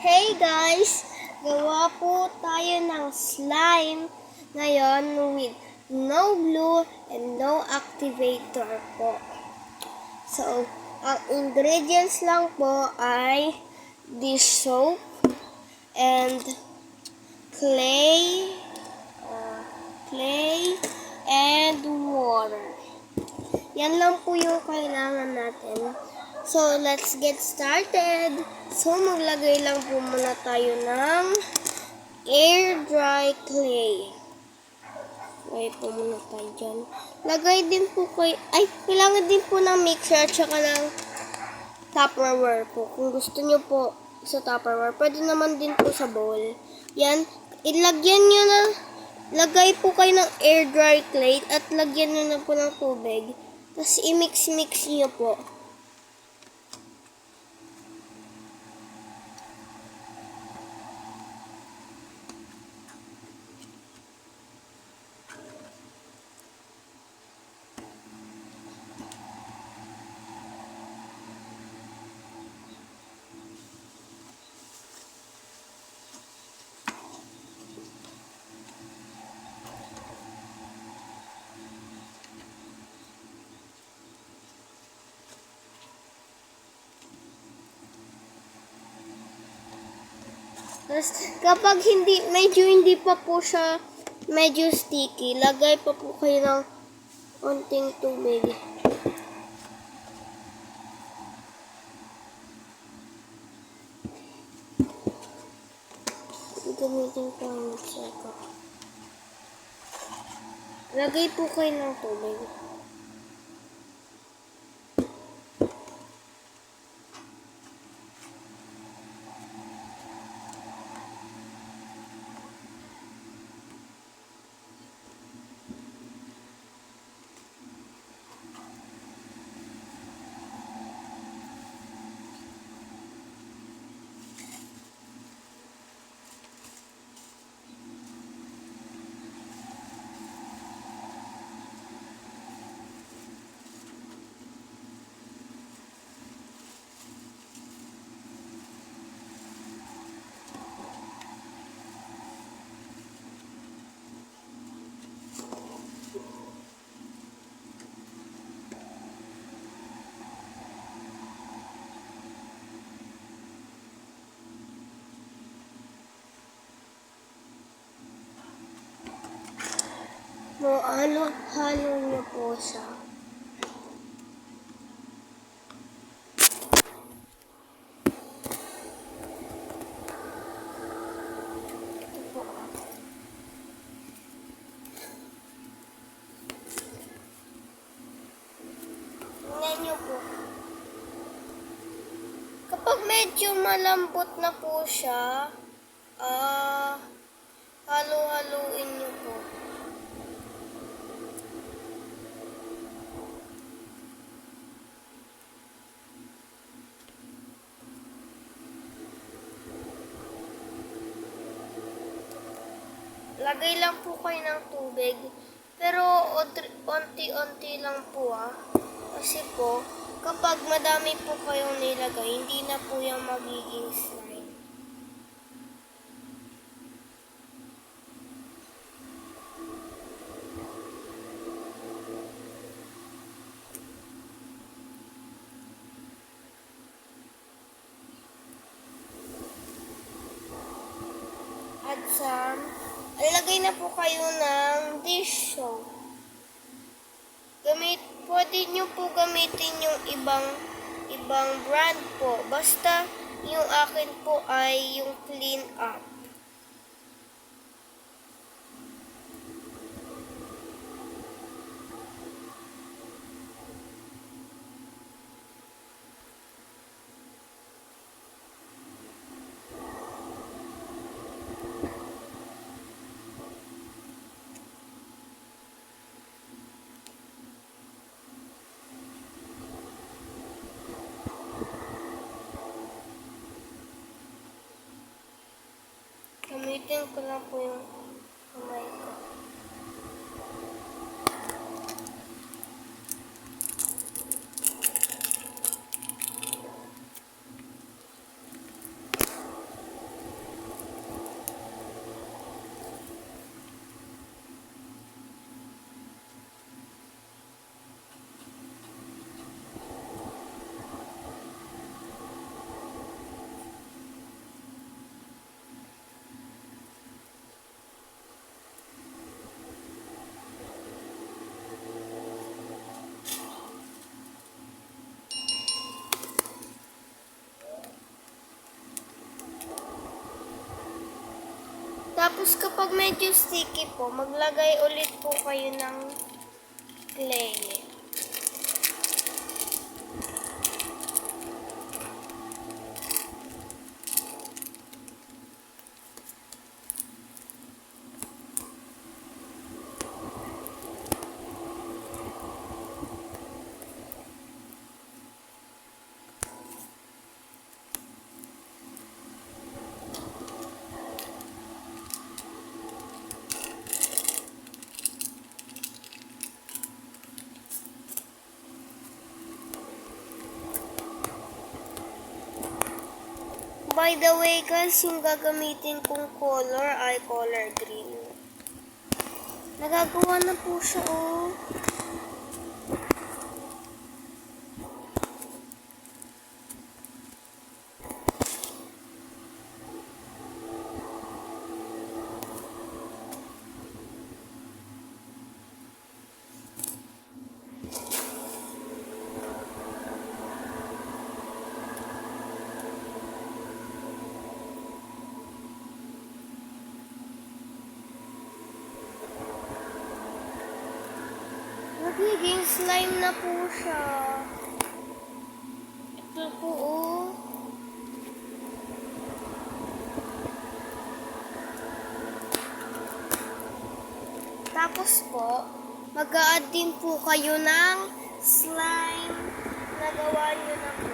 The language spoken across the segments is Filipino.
Hey guys! Gawa po tayo ng slime ngayon with no glue and no activator po. So, ang ingredients lang po ay dish soap and clay and water. Yan lang po yung kailangan natin. So, let's get started. So, maglagay lang po muna tayo ng air dry clay. Lagay po muna tayo dyan. Lagay din po kailangan din po ng mixer at saka ng Tupperware po. Kung gusto nyo po sa Tupperware, pwede naman din po sa bowl. Yan, ilagyan nyo na, lagay po kayo ng air dry clay at lagyan nyo na po ng tubig. Tapos i-mix-mix nyo po. Tapos, kapag medyo hindi pa po siya medyo sticky, lagay pa po kayo ng konting tubig. Gamitin ko ang mixer ko. Lagay po kayo ng tubig. Halo niyo po siya. Tingnan niyo po. Kapag medyo malambot na po siya, halo-haluin niyo po. Lagay lang po kayo ng tubig, pero onti-onti lang po Kasi po, kapag madami po kayong nilagay, hindi na po yung magiging slime. At ilagay na po kayo ng dish soap. Pwede nyo po gamitin yung ibang brand po. Basta yung akin po ay yung Clean Up. Gamitin ko lang po yung kamay ko. Tapos kapag medyo sticky po, maglagay ulit po kayo ng clay. By the way guys, yung gagamitin kong color ay color green. Nagagawa na po siya oh. Nagiging slime na po siya. Ito po oh. Tapos po, mag-a-add din po kayo ng slime na gawa nyo na po.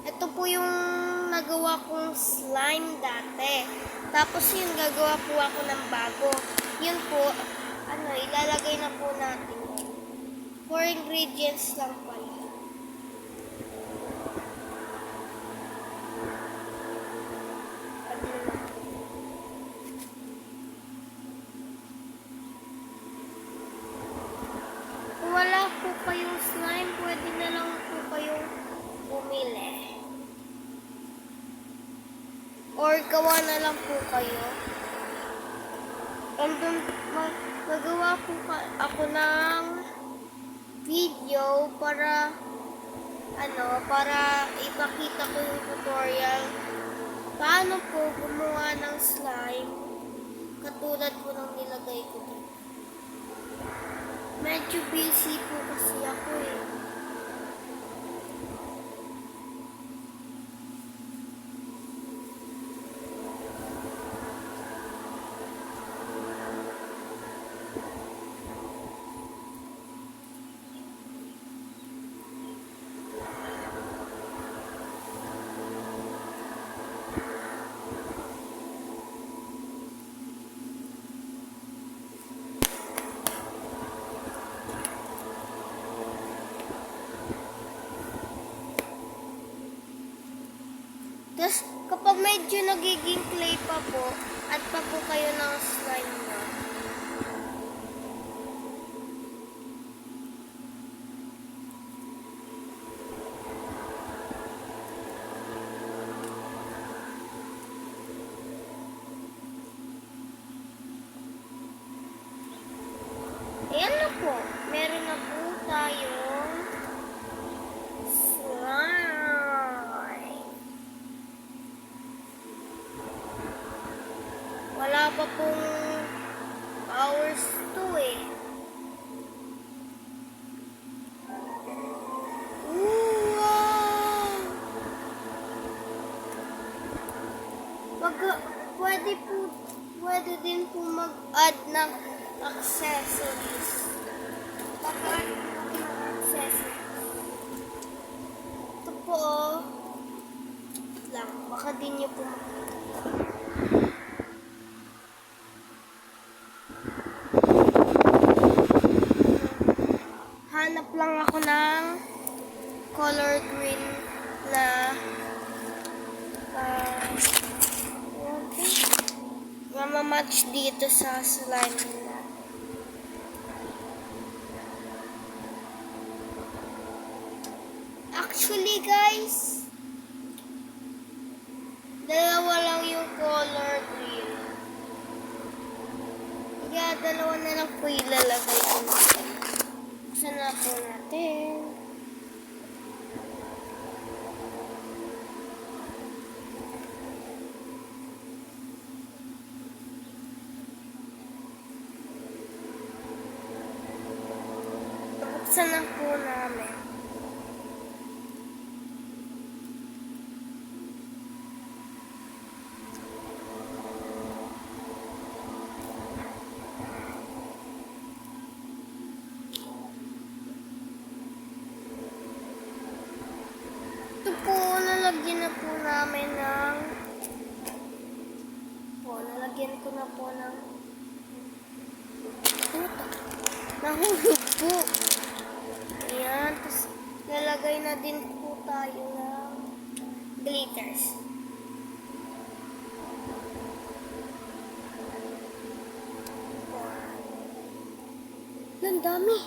Ito po yung nagawa kong slime dati. Tapos yung gagawa po ako ng bago. Yun po, ilalagay na po natin. 4 ingredients lang pala. Kung wala po kayong slime, pwede na lang po kayong bumili. Or gawa na lang po kayo. And then, magawa po ako ng video para ipakita ko yung tutorial paano po gumawa ng slime katulad po ng nilagay ko dito. Medyo busy po kasi ako eh. Tapos, kapag medyo nagiging clay pa po, at pa po kayo ng slime na. Ayan na po. Meron na po tayong slime. Wala pa pong hours to eh. Wow! Pwede din po mag-add ng accessories. Mag-add ng accessories. Ito po oh. Lang, baka din nyo po makita. Hanap lang ako ng color green na mamamatch dito sa slime nila. Actually guys, dalawa lang yung color green. Kaya dalawa na lang po ilalagay ko natin. Buksan na po natin. Buksan na po namin. Ito po, nalagyan na po namin ng nalagyan ko na po ng nahulog po. Ayan, tapos lalagay na din po tayo ng glitters. Ang dami.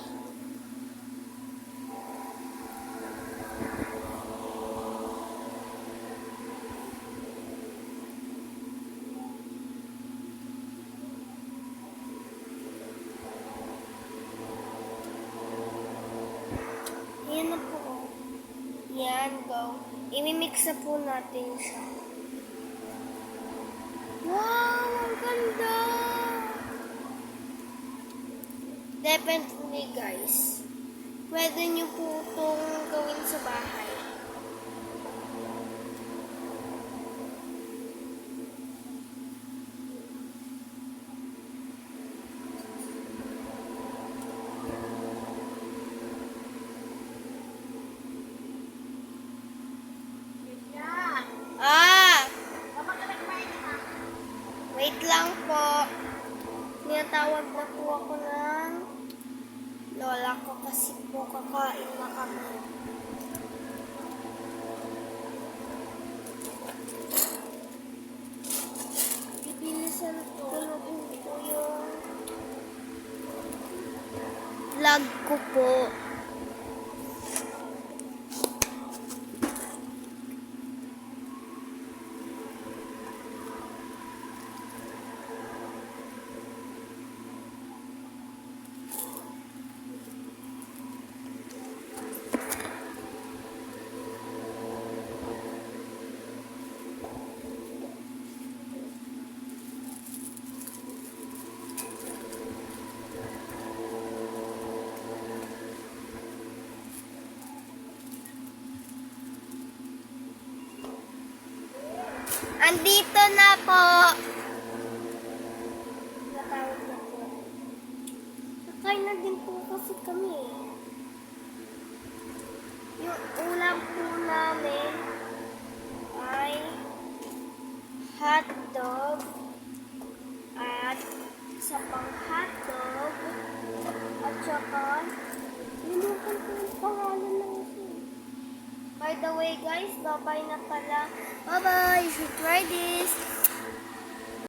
Ayan na po. Yan, go. Imimix na po natin siya. Wow, ang ganda! Definitely, guys. Pwede nyo po itong gawin sa bahay. Wait lang po. Tinatawag na po ako ng lola ko kasi po kakain na kami. Bibilisan ko na po yung vlog ko po. Andito na po. Natawag na po. Nakain na din po kasi kami. Yung ulam po namin ay hotdog at isa pang hotdog at saka limutan po yung pangalan ng isa. By the way, guys, bye-bye na pala. Bye-bye! You should try this.